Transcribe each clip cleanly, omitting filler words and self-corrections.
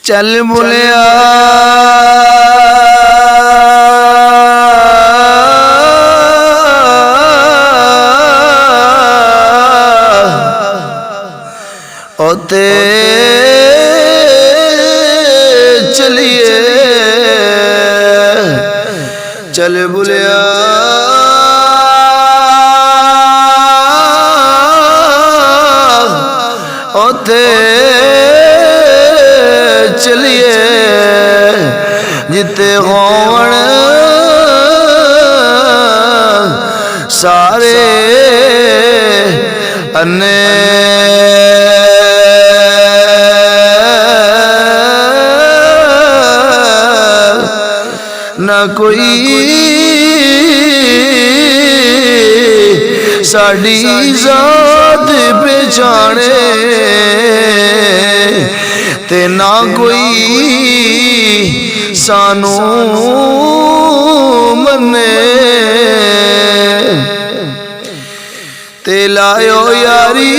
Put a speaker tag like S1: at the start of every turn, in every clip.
S1: चल बुलिया ओते चलिए चल बुलिया ओते चलिए जिते होवण सारे अन्ने ना कोई साड़ी जात पहचाने ते ना कोई सानू मने ते लायो यारी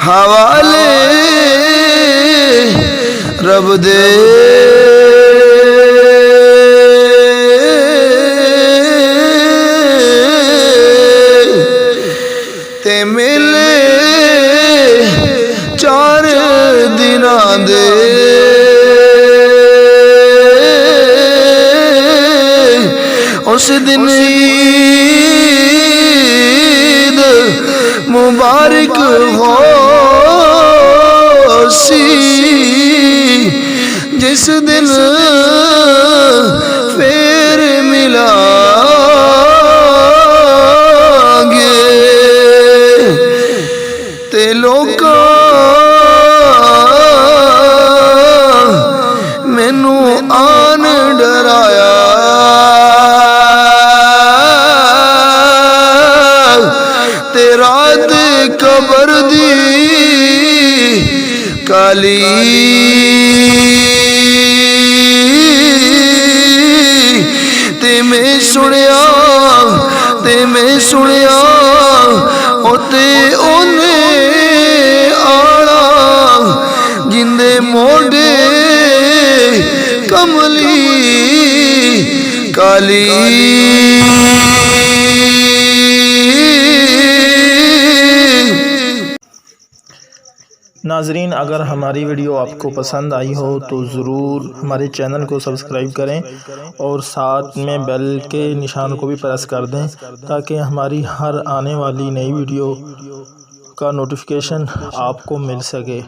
S1: हवाले रब दे ते मिले 4 दिनां दे उस दिन ईद मुबारक हो सी जिस दिन फिर मिलांगे ते लोका मैनू आन डराया ते रात कबर दी काली ते मैं सुनिया ओते ओने आना जिंदे मोढ़े कमली काली।
S2: नाजरीन, अगर हमारी वीडियो आपको पसंद आई हो तो ज़रूर हमारे चैनल को सब्सक्राइब करें और साथ में बेल के निशान को भी प्रेस कर दें ताकि हमारी हर आने वाली नई वीडियो का नोटिफिकेशन आपको मिल सके।